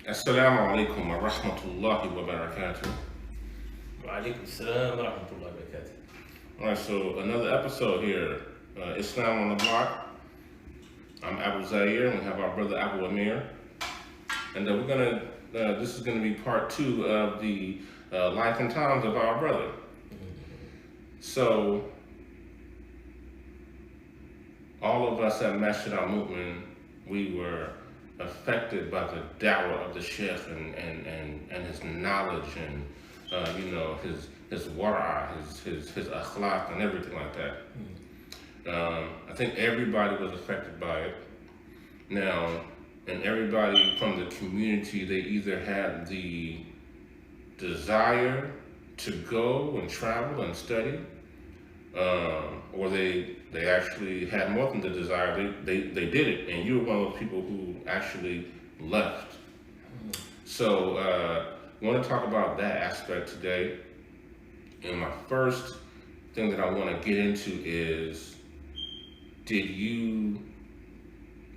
Assalamu alaikum wa rahmatullahi wa barakatuh. وعليكم السلام ورحمة الله وبركاته. All right, so another episode here, Islam on the Block. I'm Abu Zaire, and we have our brother Abu Amir. And this is gonna be part two of the life and times of our brother. So, all of us at Masjid al-Mu'min, we were affected by the dawah of the Sheikh and his knowledge and his wara, his akhlaq and everything like that. I think everybody was affected by it. Now, and everybody from the community, they either had the desire to go and travel and study, or they actually had more than the desire. They did it, and you were one of those people who actually left. So I want to talk about that aspect today. And my first thing that I want to get into is, did you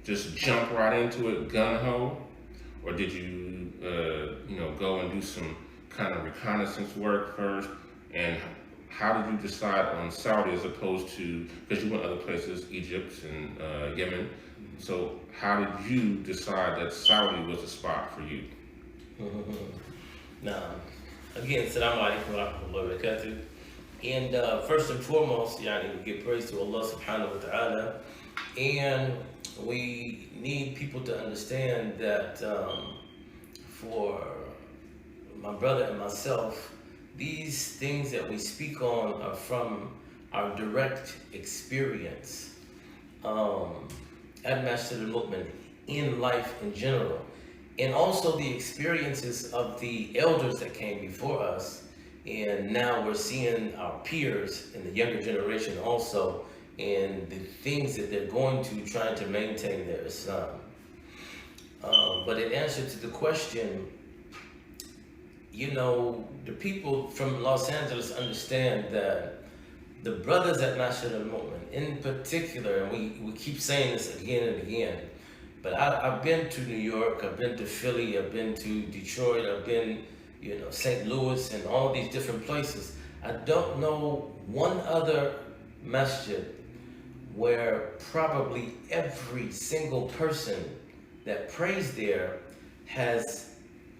just jump right into it gun ho, or did you go and do some kind of reconnaissance work first? And how did you decide on Saudi as opposed to, because you went other places, Egypt and Yemen? So how did you decide that Saudi was the spot for you? Now, again, Assalamu alaikum wa rahmatullahi wa barakatuh. And first and foremost, we give praise to Allah subhanahu wa ta'ala. And we need people to understand that for my brother and myself, these things that we speak on are from our direct experience at Masjid al-Mu'min, in life in general, and also the experiences of the elders that came before us. And now we're seeing our peers in the younger generation also, and the things that they're going to trying to maintain their Islam. But in answer to the question, the people from Los Angeles understand that the brothers at Masjid al-Mu'min in particular, and we keep saying this again and again, but I've been to New York, I've been to Philly, I've been to Detroit, I've been, St. Louis and all these different places. I don't know one other masjid where probably every single person that prays there has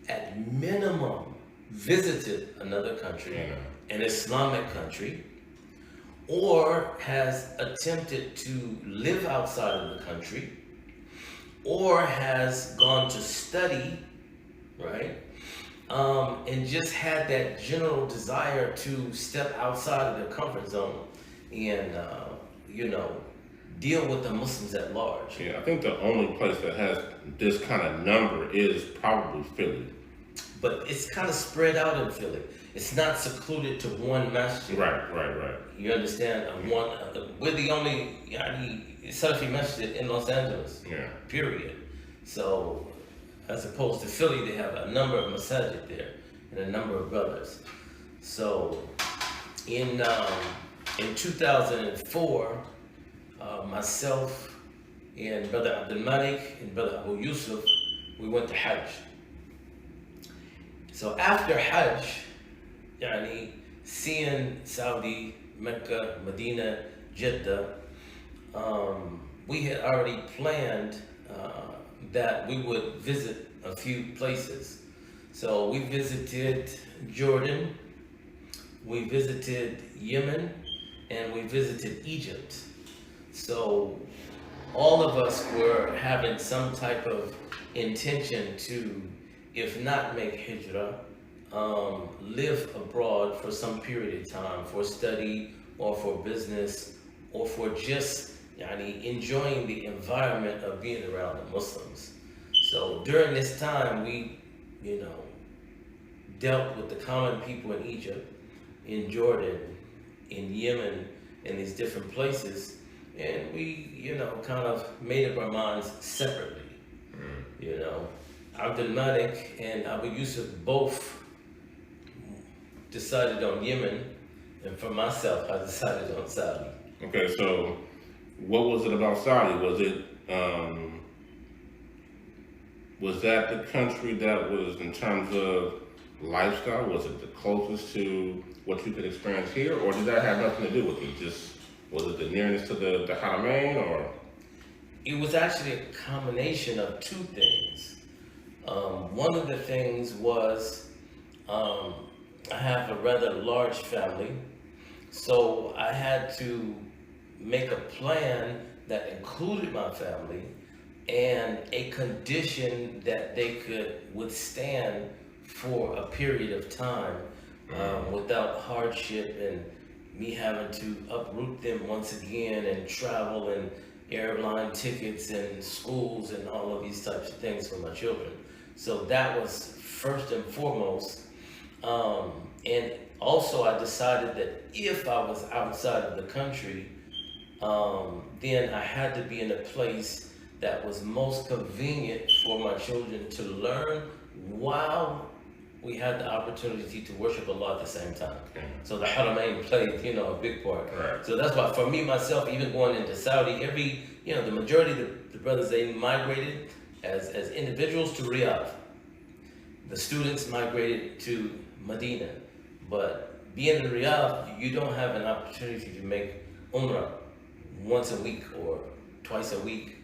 at minimum visited another country, an Islamic country, or has attempted to live outside of the country, or has gone to study, right? And just had that general desire to step outside of their comfort zone and, deal with the Muslims at large. Yeah, I think the only place that has this kind of number is probably Philly. But it's kind of spread out in Philly. It's not secluded to one masjid. Right. You understand? We're the only Salafi masjid in Los Angeles. Yeah. Period. So, as opposed to Philly, they have a number of masajid there and a number of brothers. So, in 2004, myself and Brother Abdul Malik and Brother Abu Yusuf, we went to Hajj. So after Hajj, seeing Saudi, Mecca, Medina, Jeddah, we had already planned that we would visit a few places. So we visited Jordan, we visited Yemen, and we visited Egypt. So all of us were having some type of intention to, if not make hijrah, live abroad for some period of time for study or for business or for just enjoying the environment of being around the Muslims. So during this time, we, dealt with the common people in Egypt, in Jordan, in Yemen, in these different places, and we, kind of made up our minds separately. Abdul Malik and Abu Yusuf both decided on Yemen, and for myself, I decided on Saudi. Okay, so what was it about Saudi? Was it Was that the country that was, in terms of lifestyle, was it the closest to what you could experience here, or did that have nothing to do with it? Just was it the nearness to the Haramain, or? It was actually a combination of two things. One of the things was I have a rather large family, so I had to make a plan that included my family and a condition that they could withstand for a period of time without hardship and me having to uproot them once again and travel and airline tickets and schools and all of these types of things for my children. So that was first and foremost. And also I decided that if I was outside of the country, then I had to be in a place that was most convenient for my children to learn while we had the opportunity to worship Allah at the same time. So the Haramain played, a big part. Right. So that's why for me, myself, even going into Saudi, the majority of the brothers, they migrated as individuals to Riyadh. The students migrated to Medina. But being in Riyadh, you don't have an opportunity to make Umrah once a week or twice a week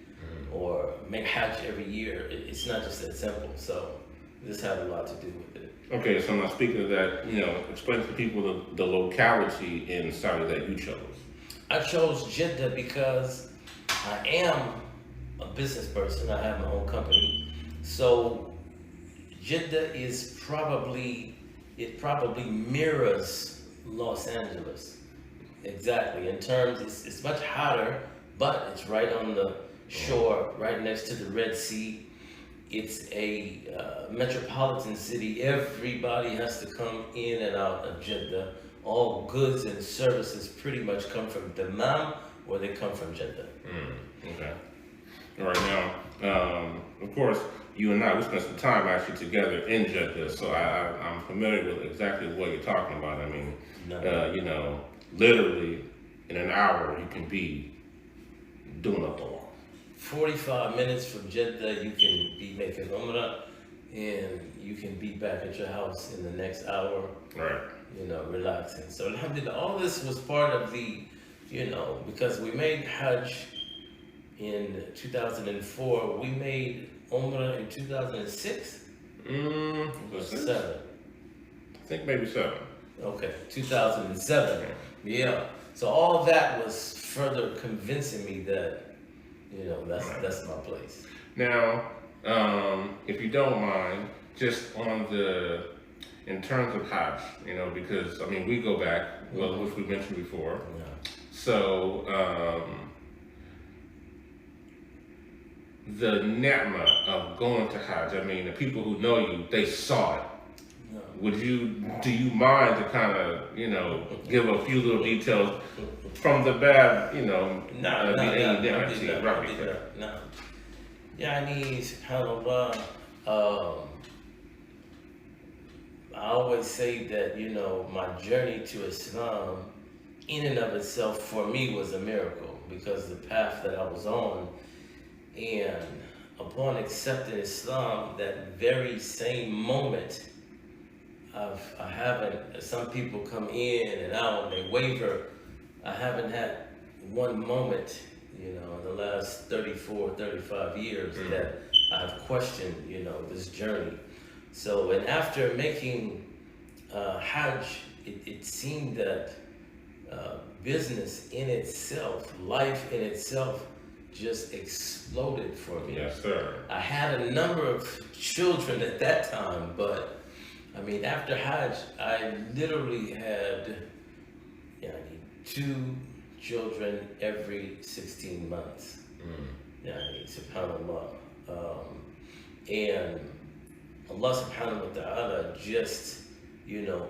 or make Hajj every year. It's not just that simple. So this had a lot to do with it. Okay, so now speaking of that, explain to people the locality in Saudi that you chose. I chose Jeddah because I am a business person. I have my own company. So Jeddah is probably mirrors Los Angeles. Exactly. In terms, it's much hotter, but it's right on the shore, right next to the Red Sea. It's a metropolitan city. Everybody has to come in and out of Jeddah. All goods and services pretty much come from Dammam or they come from Jeddah. Okay. All right, now, of course, you and I, we spent some time actually together in Jeddah, so I'm familiar with exactly what you're talking about. I mean, literally in an hour you can be doing a walk. 45 minutes from Jeddah, you can be making Umrah, and you can be back at your house in the next hour, right? Relaxing. So alhamdulillah, all this was part of the, because we made Hajj in 2004, we made Umrah in 2006? Or 7? I think maybe 7. Okay, 2007. Yeah. So all of that was further convincing me that, that's my place. Now, if you don't mind, just in terms of Hajj, because, we go back, which we mentioned before. Yeah. So, the ni'mah of going to Hajj, the people who know you, they saw it. No. Do you mind to kind of, give a few little details from the bad, No. SubhanAllah, I always say that, my journey to Islam in and of itself for me was a miracle because the path that I was on, and upon accepting Islam, that very same moment, I haven't, some people come in and out, they waver. I haven't had one moment, in the last 34, 35 years that I've questioned, this journey. So, and after making Hajj, it seemed that business in itself, life in itself, just exploded for me. Yes, sir. I had a number of children at that time, but after Hajj, I literally had 2 children every 16 months. SubhanAllah. And Allah subhanahu wa ta'ala just,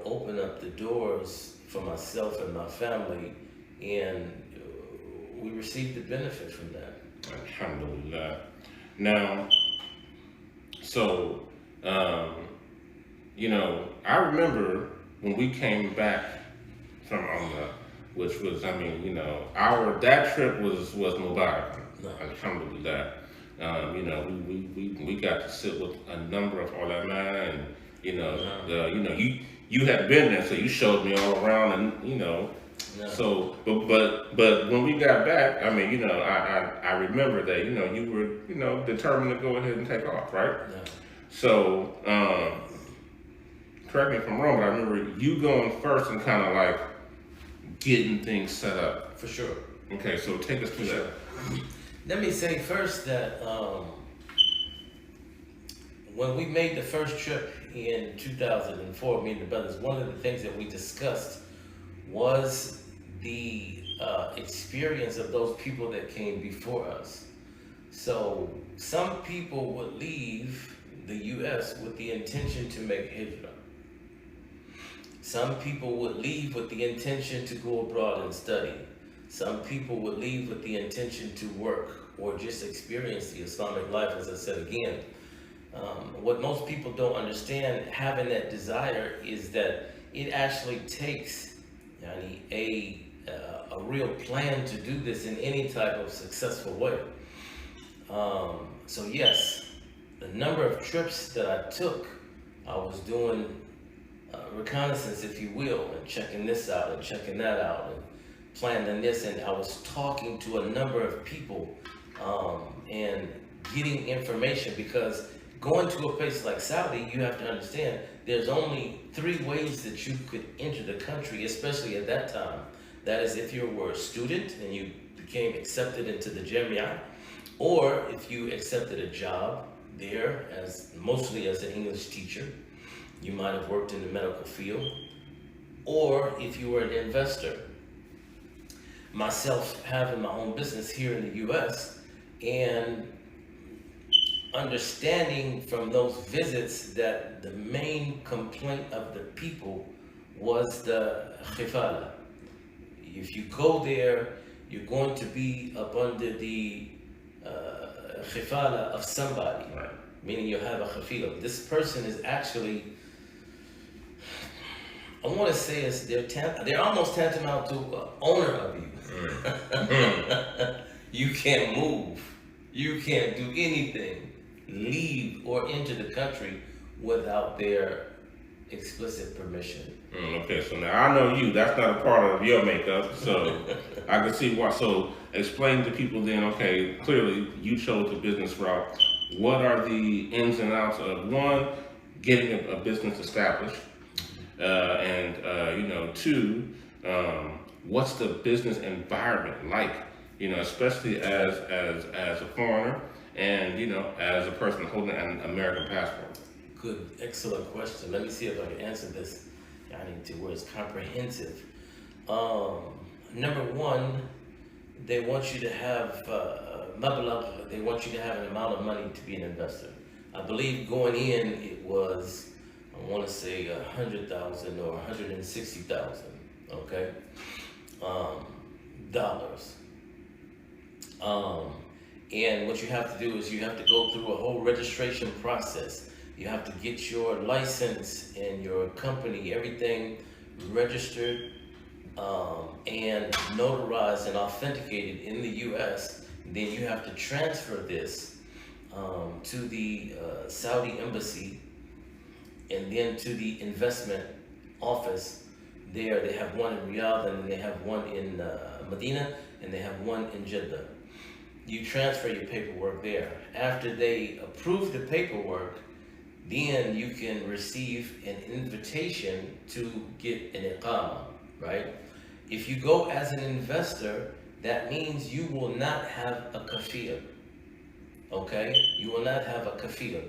opened up the doors for myself and my family, and we received the benefit from that. Alhamdulillah. Now, so, I remember when we came back from Umrah, which was, that trip was Mubarak, Alhamdulillah. You know, we got to sit with a number of ulama, and you had been there, so you showed me all around, and Yeah. so but when we got back, I mean, I remember that you were determined to go ahead and take off, right? Yeah. So correct me if I'm wrong, but I remember you going first and kind of like getting things set up. For sure. Okay, so take us through that. Let me say first that when we made the first trip in 2004, me and the brothers, one of the things that we discussed was the experience of those people that came before us. So some people would leave the U.S. with the intention to make hijrah. Some people would leave with the intention to go abroad and study. Some people would leave with the intention to work or just experience the Islamic life, as I said again. What most people don't understand, having that desire, is that it actually takes a real plan to do this in any type of successful way. So yes, the number of trips that I took, I was doing reconnaissance, if you will, and checking this out and checking that out and planning this, and I was talking to a number of people and getting information, because going to a place like Saudi, you have to understand there's only 3 ways that you could enter the country, especially at that time. That is if you were a student and you became accepted into the Jamia, or if you accepted a job there mostly as an English teacher. You might have worked in the medical field, or if you were an investor. Myself having my own business here in the U.S. and understanding from those visits that the main complaint of the people was the khifala. If you go there, you're going to be up under the khifala of somebody, Right. Meaning you'll have a khafila. This person is actually, I want to say they're almost tantamount to an owner of you. You can't move. You can't do anything, leave or enter the country without their explicit permission. Okay, so now I know you. That's not a part of your makeup, so I can see why. So explain to people then. Okay, clearly you chose the business route. What are the ins and outs of one, getting a business established, and 2, what's the business environment like? Especially as a foreigner and as a person holding an American passport. Good, excellent question. Let me see if I can answer this. I need to where it's comprehensive. Number one, they want you to have mablagh. They want you to have an amount of money to be an investor. I believe going in it was, I want to say 100,000 or 160,000. Okay, dollars. And what you have to do is you have to go through a whole registration process. You have to get your license and your company, everything registered and notarized and authenticated in the U.S. Then you have to transfer this to the Saudi embassy and then to the investment office. There they have one in Riyadh, and then they have one in Medina, and they have one in Jeddah. You transfer your paperwork there. After they approve the paperwork, then you can receive an invitation to get an iqama, right? If you go as an investor, that means you will not have a kafir, okay? You will not have a kafir.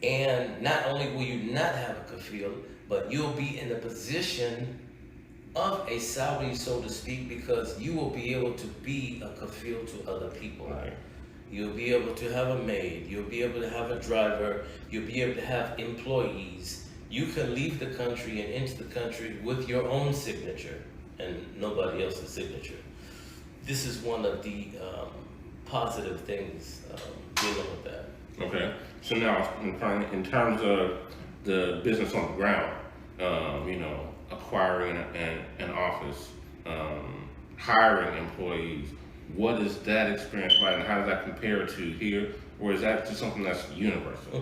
And not only will you not have a kafir, but you'll be in the position of a Saudi, so to speak, because you will be able to be a kafil to other people. Right. You'll be able to have a maid, you'll be able to have a driver, you'll be able to have employees. You can leave the country and enter the country with your own signature and nobody else's signature. This is one of the positive things dealing with that. Okay. So now, in terms of the business on the ground, acquiring an office, hiring employees, what is that experience like, and how does that compare to here, or is that just something that's universal?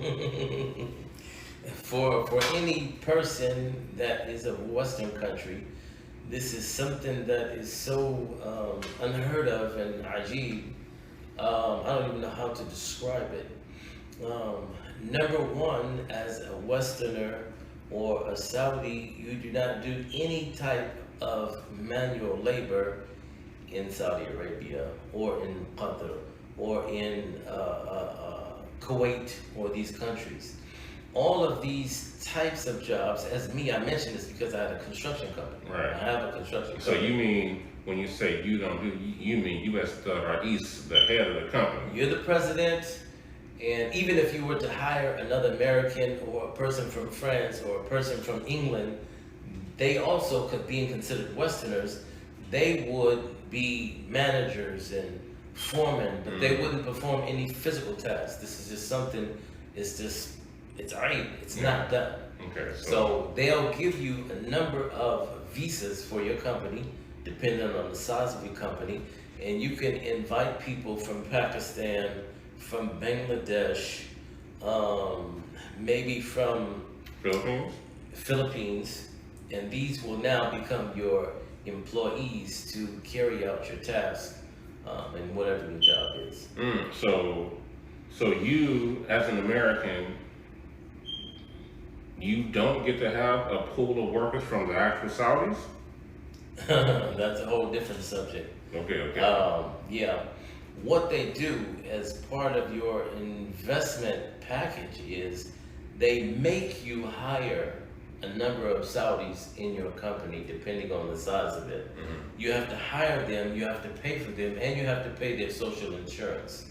For any person that is of Western country, this is something that is so unheard of and ajib. I don't even know how to describe it. Number one, as a Westerner or a Saudi, you do not do any type of manual labor in Saudi Arabia or in Qatar or in Kuwait or these countries. All of these types of jobs, as me, I mentioned this because I had a construction company. Right. I have a construction company. So you mean, when you say you don't do, you mean you as the Rais, the head of the company? You're the president, and even if you were to hire another American or a person from France or a person from England, they also could, being considered Westerners, they would be managers and foremen, but they wouldn't perform any physical tasks. This is just something, it's right, it's not done. Okay. So they'll give you a number of visas for your company, depending on the size of your company, and you can invite people from Pakistan, from Bangladesh, maybe from Philippines, and these will now become your employees to carry out your task and whatever your job is. So you, as an American, you don't get to have a pool of workers from the actual Saudis? That's a whole different subject. Okay. Yeah. What they do as part of your investment package is they make you hire a number of Saudis in your company, depending on the size of it. You have to hire them, you have to pay for them, and you have to pay their social insurance.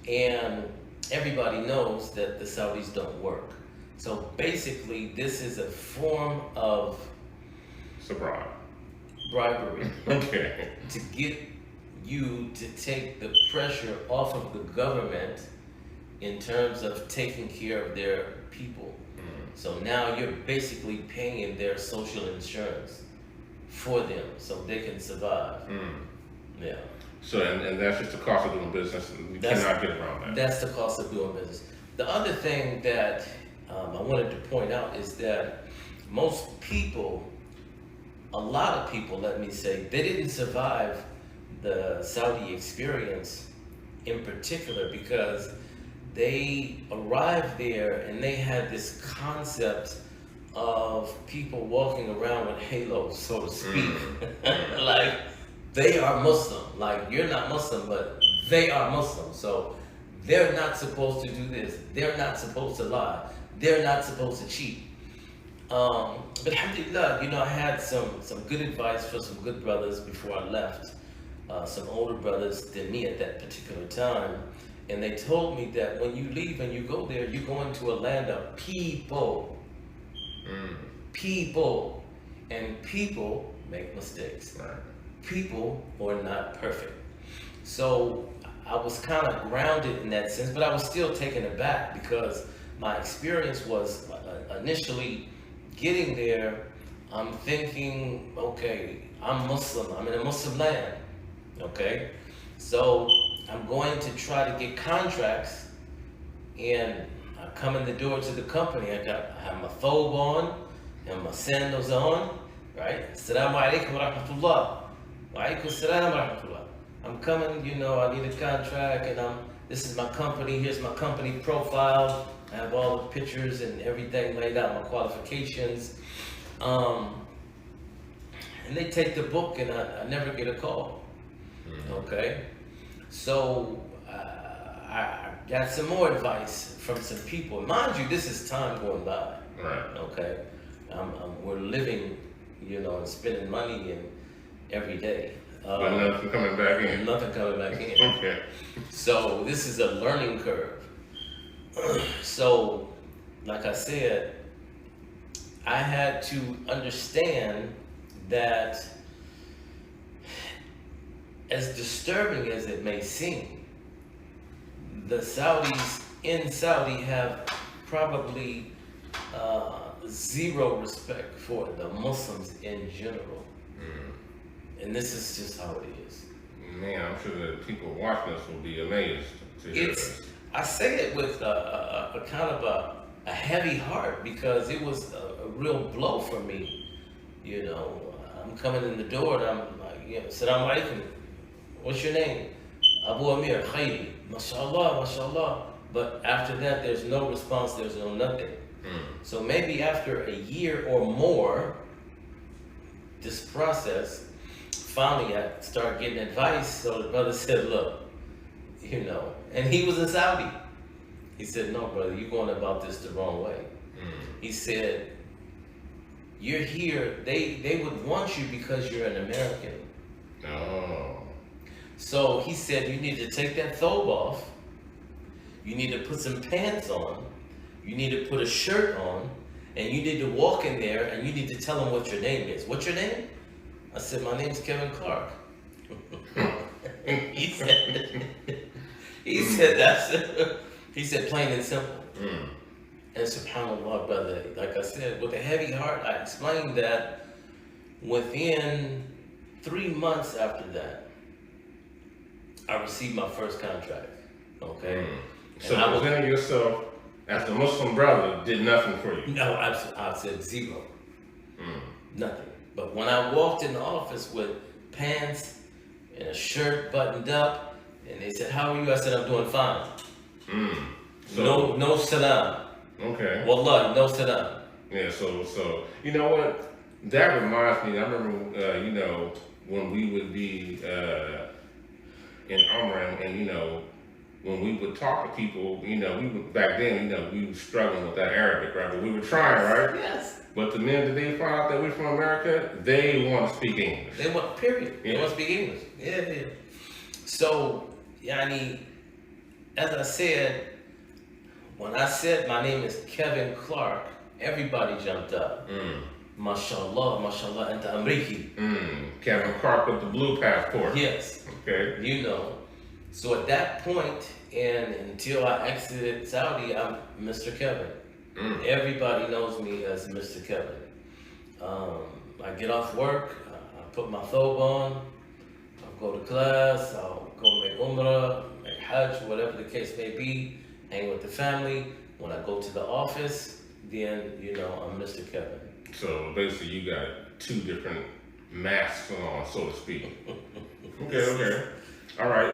And everybody knows that the Saudis don't work. So basically, this is a form of bribery Okay. to get you to take the pressure off of the government in terms of taking care of their people. So now you're basically paying their social insurance for them so they can survive. Yeah. So, and that's just the cost of doing business. You cannot get around that. That's the cost of doing business. The other thing that I wanted to point out is that most people, a lot of people, let me say, they didn't survive the Saudi experience in particular because they arrived there and they had this concept of people walking around with halos, so to speak. Like, they are Muslim. Like, you're not Muslim, but they are Muslim. So they're not supposed to do this. They're not supposed to lie. They're not supposed to cheat. But alhamdulillah, I had some good advice for some good brothers before I left. Some older brothers than me at that particular time. And they told me that when you leave and you go there, you go into a land of people. People. And people make mistakes. Right. People are not perfect. So I was kind of grounded in that sense, but I was still taken aback because my experience was initially getting there. I'm thinking, okay, I'm Muslim. I'm in a Muslim land. Okay. So I'm going to try to get contracts, and I come in the door to the company. I have my thobe on and my sandals on, right? Assalamu alaikum wa rahmatullah. Wa alaikum assalam wa rahmatullah. I'm coming, I need a contract, and this is my company. Here's my company profile. I have all the pictures and everything laid out, my qualifications. And they take the book, and I never get a call. Okay. So I got some more advice from some people. Mind you, this is time going by. Right. Okay. We're living, and spending money and every day. But nothing coming back in. Nothing coming back in. Okay. So this is a learning curve. So, like I said, I had to understand that, as disturbing as it may seem, the Saudis in Saudi have probably zero respect for the Muslims in general. And this is just how it is. Man, I'm sure that people watching us will be amazed to hear this. I say it with a kind of a heavy heart because it was a real blow for me. You know, I'm coming in the door and I'm like, yeah, Assalamu alaikum. What's your name? Abu Amir, Khairi. MashaAllah, MashaAllah. But after that, there's no response, there's no nothing. So maybe after a year or more, this process, finally I started getting advice. So the brother said, look, you know, and he was in Saudi. He said, no, brother, you're going about this the wrong way. He said, you're here, they would want you because you're an American. Oh. So he said, you need to take that thobe off. You need to put some pants on. You need to put a shirt on. And you need to walk in there and you need to tell them what your name is. What's your name? I said, my name's Kevin Clark. he said, that's it. He said, plain and simple. And subhanAllah, brother, like I said, with a heavy heart, I explained that within 3 months after that, I received my first contract. Okay? So presenting yourself as the Muslim brother did nothing for you? No, I said zero. Nothing. But when I walked in the office with pants and a shirt buttoned up, and they said, how are you? I said, I'm doing fine. So, no salam. Okay. Wallah, no salam. Yeah, so you know what? That reminds me, I remember, you know, when we would be in Amir and, you know, when we would talk to people, you know, we would, back then, you know, we were struggling with that Arabic, right? But we were trying, right? Yes. But the minute they find out that we're from America, they want to speak English. They want, period. They want to speak English. Yeah. So, yani, as I said, when I said my name is Kevin Clark, everybody jumped up. MashaAllah, MashaAllah, anta Amriki. Kevin Clark with the blue passport. Yes. Okay. You know. So at that point, and until I exited Saudi, I'm Mr. Kevin. Everybody knows me as Mr. Kevin. I get off work, I put my thobe on, I'll go to class, I'll go make umrah, make hajj, whatever the case may be, hang with the family. When I go to the office, then, you know, I'm Mr. Kevin. So basically you got two different masks on, so to speak. Okay. All right.